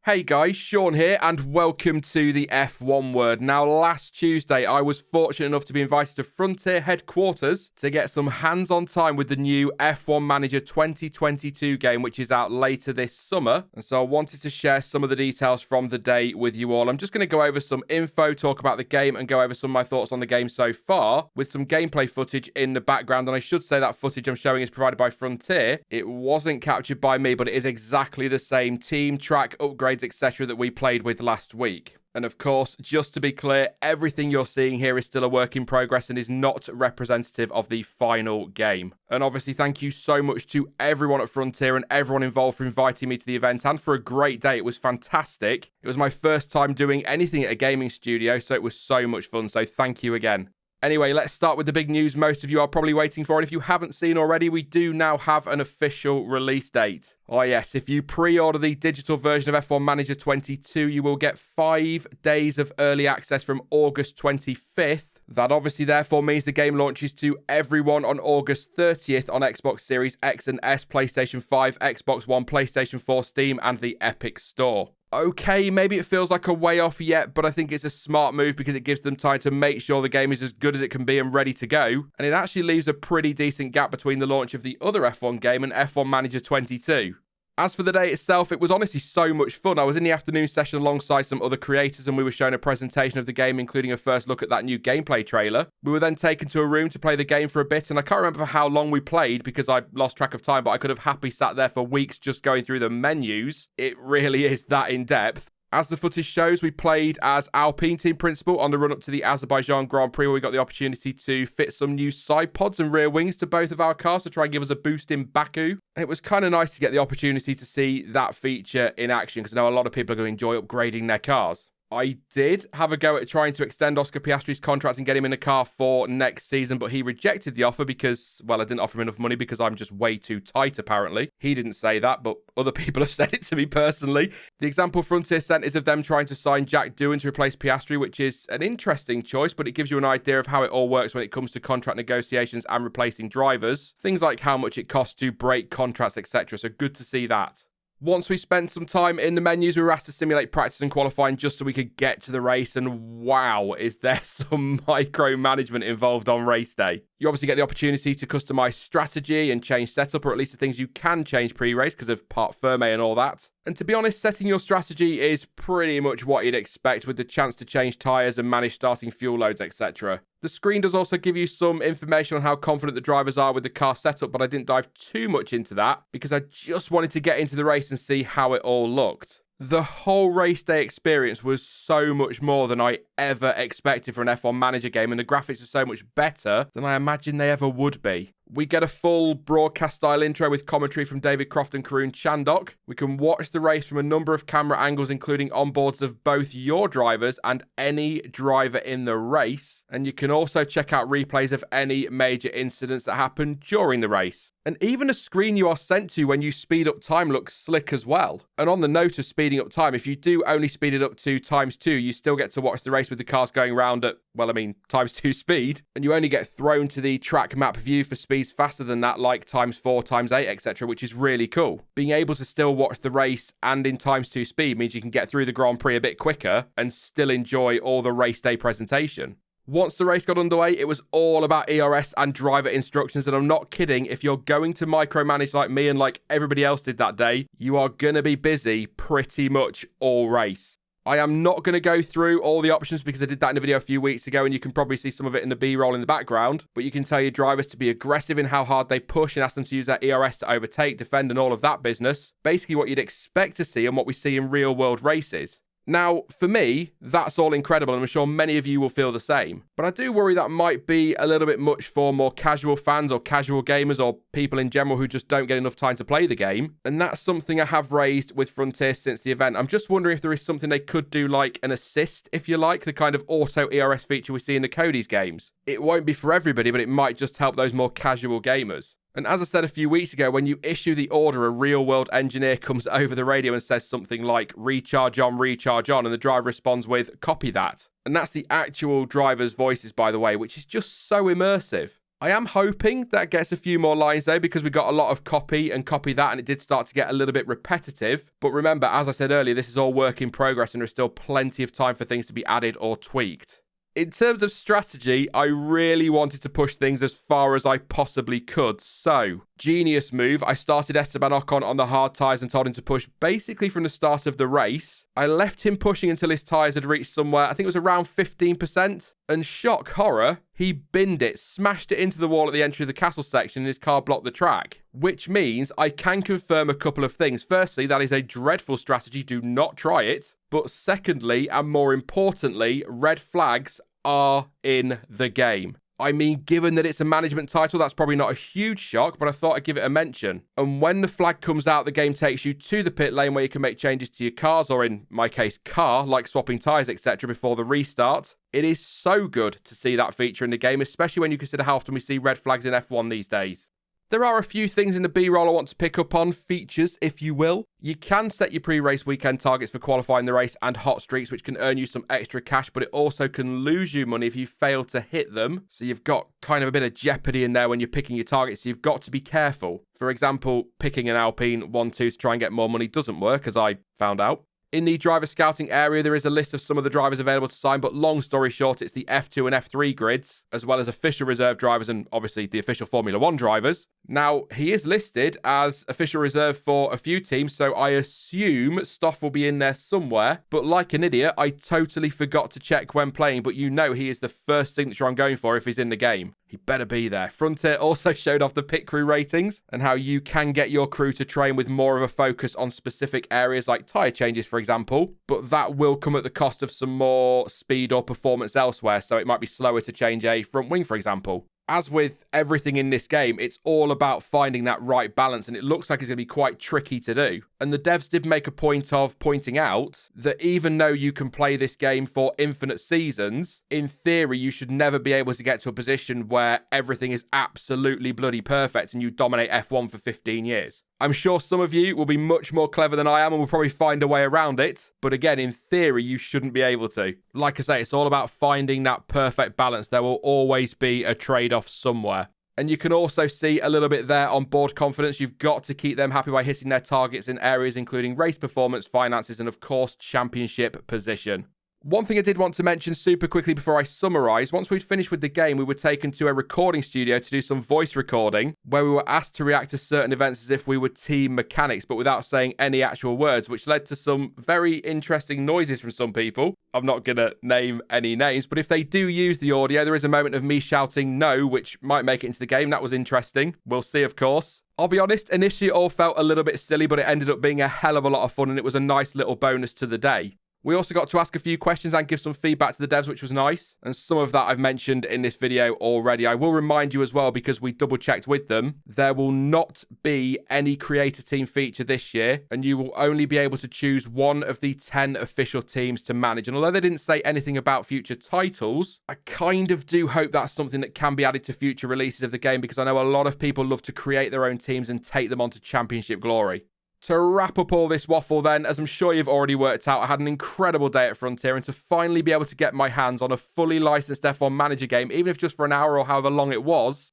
Hey guys, Sean here and welcome to the F1 Word. Now last Tuesday I was fortunate enough to be invited to Frontier headquarters to get some hands-on time with the new F1 Manager 2022 game which is out later this summer. And so I wanted to share some of the details from the day with you all. I'm just going to go over some info, talk about the game and go over some of my thoughts on the game so far with some gameplay footage in the background. And I should say that footage I'm showing is provided by Frontier. It wasn't captured by me, but it is exactly the same team, track, upgrades, etc. that we played with last week. And of course, just to be clear, everything you're seeing here is still a work in progress and is not representative of the final game. And obviously, thank you so much to everyone at Frontier and everyone involved for inviting me to the event and for a great day. It was fantastic. It was my first time doing anything at a gaming studio, so it was so much fun. So thank you again. Anyway, let's start with the big news most of you are probably waiting for. And if you haven't seen already, we do now have an official release date. Oh yes, if you pre-order the digital version of F1 Manager 22, you will get 5 days of early access from August 25th. That obviously therefore means the game launches to everyone on August 30th on Xbox Series X and S, PlayStation 5, Xbox One, PlayStation 4, Steam, and the Epic Store. Okay, maybe it feels like a way off yet, but I think it's a smart move because it gives them time to make sure the game is as good as it can be and ready to go. And it actually leaves a pretty decent gap between the launch of the other F1 game and F1 Manager 22. As for the day itself, it was honestly so much fun. I was in the afternoon session alongside some other creators and we were shown a presentation of the game, including a first look at that new gameplay trailer. We were then taken to a room to play the game for a bit, and I can't remember for how long we played because I lost track of time, but I could have happily sat there for weeks just going through the menus. It really is that in-depth. As the footage shows, we played as Alpine team principal on the run-up to the Azerbaijan Grand Prix, where we got the opportunity to fit some new side pods and rear wings to both of our cars to try and give us a boost in Baku. And it was kind of nice to get the opportunity to see that feature in action, because I know a lot of people are going to enjoy upgrading their cars. I did have a go at trying to extend Oscar Piastri's contract and get him in a car for next season, but he rejected the offer because, well, I didn't offer him enough money because I'm just way too tight, apparently. He didn't say that, but other people have said it to me personally. The example Frontier sent is of them trying to sign Jack Doohan to replace Piastri, which is an interesting choice, but it gives you an idea of how it all works when it comes to contract negotiations and replacing drivers. Things like how much it costs to break contracts, etc. So good to see that. Once we spent some time in the menus, we were asked to simulate practice and qualifying just so we could get to the race. And wow, is there some micromanagement involved on race day. You obviously get the opportunity to customize strategy and change setup, or at least the things you can change pre-race because of part firme and all that. And to be honest, setting your strategy is pretty much what you'd expect, with the chance to change tyres and manage starting fuel loads, etc. The screen does also give you some information on how confident the drivers are with the car setup, but I didn't dive too much into that because I just wanted to get into the race and see how it all looked. The whole race day experience was so much more than I ever expected for an F1 Manager game, and the graphics are so much better than I imagined they ever would be. We get a full broadcast-style intro with commentary from David Croft and Karun Chandok. We can watch the race from a number of camera angles, including onboards of both your drivers and any driver in the race. And you can also check out replays of any major incidents that happen during the race. And even a screen you are sent to when you speed up time looks slick as well. And on the note of speeding up time, if you do only speed it up to ×2, you still get to watch the race with the cars going round at, well, I mean, ×2 speed. And you only get thrown to the track map view for speeds faster than that, like ×4, ×8, etc., which is really cool. Being able to still watch the race and in ×2 speed means you can get through the Grand Prix a bit quicker and still enjoy all the race day presentation. Once the race got underway, it was all about ERS and driver instructions, and I'm not kidding, if you're going to micromanage like me and like everybody else did that day, you are going to be busy pretty much all race. I am not going to go through all the options because I did that in a video a few weeks ago and you can probably see some of it in the B-roll in the background, but you can tell your drivers to be aggressive in how hard they push and ask them to use their ERS to overtake, defend and all of that business. Basically what you'd expect to see and what we see in real world races. Now, for me, that's all incredible, and I'm sure many of you will feel the same. But I do worry that might be a little bit much for more casual fans or casual gamers or people in general who just don't get enough time to play the game. And that's something I have raised with Frontier since the event. I'm just wondering if there is something they could do, like an assist, if you like, the kind of auto ERS feature we see in the Cody's games. It won't be for everybody, but it might just help those more casual gamers. And as I said a few weeks ago, when you issue the order, a real-world engineer comes over the radio and says something like, recharge on, and the driver responds with, copy that. And that's the actual driver's voices, by the way, which is just so immersive. I am hoping that gets a few more lines though, because we got a lot of copy that, and it did start to get a little bit repetitive. But remember, as I said earlier, this is all work in progress and there's still plenty of time for things to be added or tweaked. In terms of strategy, I really wanted to push things as far as I possibly could. So, genius move. I started Esteban Ocon on the hard tyres and told him to push basically from the start of the race. I left him pushing until his tyres had reached somewhere, I think it was around 15%. And shock horror, he binned it, smashed it into the wall at the entry of the castle section, and his car blocked the track. Which means I can confirm a couple of things. Firstly, that is a dreadful strategy. Do not try it. But secondly, and more importantly, red flags are in the game. I mean, given that it's a management title, that's probably not a huge shock, but I thought I'd give it a mention. And when the flag comes out, the game takes you to the pit lane where you can make changes to your cars, or in my case, car, like swapping tyres, etc. before the restart. It is so good to see that feature in the game, especially when you consider how often we see red flags in F1 these days. There are a few things in the B-roll I want to pick up on, features, if you will. You can set your pre-race weekend targets for qualifying the race and hot streaks, which can earn you some extra cash, but it also can lose you money if you fail to hit them. So you've got kind of a bit of jeopardy in there when you're picking your targets, so you've got to be careful. For example, picking an Alpine 1-2 to try and get more money doesn't work, as I found out. In the driver scouting area, there is a list of some of the drivers available to sign, but long story short, it's the F2 and F3 grids, as well as official reserve drivers and obviously the official Formula One drivers. Now, he is listed as official reserve for a few teams, so I assume Stoff will be in there somewhere. But like an idiot, I totally forgot to check when playing, but you know he is the first signature I'm going for if he's in the game. He better be there. Frontier also showed off the pit crew ratings and how you can get your crew to train with more of a focus on specific areas like tyre changes, for example. But that will come at the cost of some more speed or performance elsewhere, so it might be slower to change a front wing, for example. As with everything in this game, it's all about finding that right balance, and it looks like it's going to be quite tricky to do. And the devs did make a point of pointing out that even though you can play this game for infinite seasons, in theory, you should never be able to get to a position where everything is absolutely bloody perfect and you dominate F1 for 15 years. I'm sure some of you will be much more clever than I am and will probably find a way around it. But again, in theory, you shouldn't be able to. Like I say, it's all about finding that perfect balance. There will always be a trade-off somewhere. And you can also see a little bit there on board confidence. You've got to keep them happy by hitting their targets in areas including race performance, finances, and of course, championship position. One thing I did want to mention super quickly before I summarise, once we'd finished with the game, we were taken to a recording studio to do some voice recording, where we were asked to react to certain events as if we were team mechanics, but without saying any actual words, which led to some very interesting noises from some people. I'm not going to name any names, but if they do use the audio, there is a moment of me shouting no, which might make it into the game. That was interesting. We'll see, of course. I'll be honest, initially it all felt a little bit silly, but it ended up being a hell of a lot of fun, and it was a nice little bonus to the day. We also got to ask a few questions and give some feedback to the devs, which was nice. And some of that I've mentioned in this video already. I will remind you as well, because we double checked with them, there will not be any creator team feature this year, and you will only be able to choose one of the 10 official teams to manage. And although they didn't say anything about future titles, I kind of do hope that's something that can be added to future releases of the game, because I know a lot of people love to create their own teams and take them onto championship glory. To wrap up all this waffle then, as I'm sure you've already worked out, I had an incredible day at Frontier, and to finally be able to get my hands on a fully licensed F1 manager game, even if just for an hour or however long it was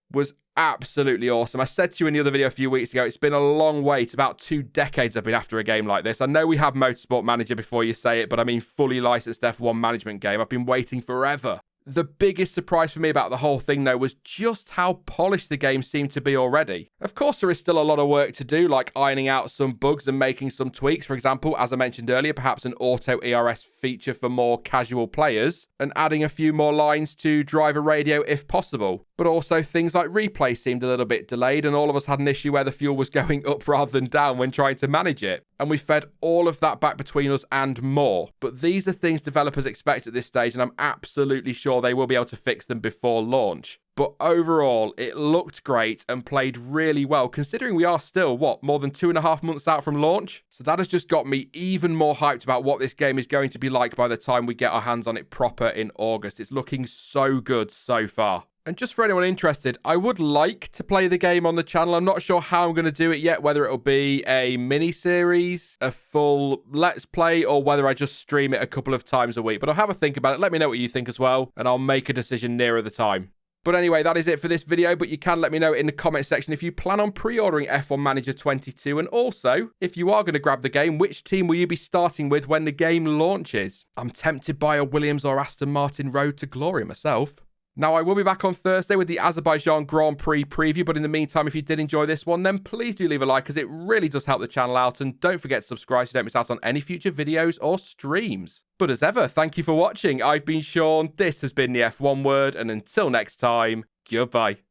absolutely awesome. I said to you in the other video a few weeks ago, it's been a long wait, about 2 decades I've been after a game like this. I know we have Motorsport Manager before you say it, but I mean fully licensed F1 management game. I've been waiting forever. The biggest surprise for me about the whole thing, though, was just how polished the game seemed to be already. Of course, there is still a lot of work to do, like ironing out some bugs and making some tweaks. For example, as I mentioned earlier, perhaps an auto ERS feature for more casual players, and adding a few more lines to driver radio if possible. But also things like replay seemed a little bit delayed, and all of us had an issue where the fuel was going up rather than down when trying to manage it. And we fed all of that back between us and more. But these are things developers expect at this stage, and I'm absolutely sure they will be able to fix them before launch. But overall, it looked great and played really well, considering we are still, more than 2.5 months out from launch? So that has just got me even more hyped about what this game is going to be like by the time we get our hands on it proper in August. It's looking so good so far. And just for anyone interested, I would like to play the game on the channel. I'm not sure how I'm going to do it yet, whether it'll be a mini-series, a full Let's Play, or whether I just stream it a couple of times a week. But I'll have a think about it. Let me know what you think as well, and I'll make a decision nearer the time. But anyway, that is it for this video, but you can let me know in the comment section if you plan on pre-ordering F1 Manager 22, and also, if you are going to grab the game, which team will you be starting with when the game launches? I'm tempted by a Williams or Aston Martin road to glory myself. Now, I will be back on Thursday with the Azerbaijan Grand Prix preview, but in the meantime, if you did enjoy this one, then please do leave a like, as it really does help the channel out, and don't forget to subscribe so you don't miss out on any future videos or streams. But as ever, thank you for watching. I've been Sean, this has been the F1 Word, and until next time, goodbye.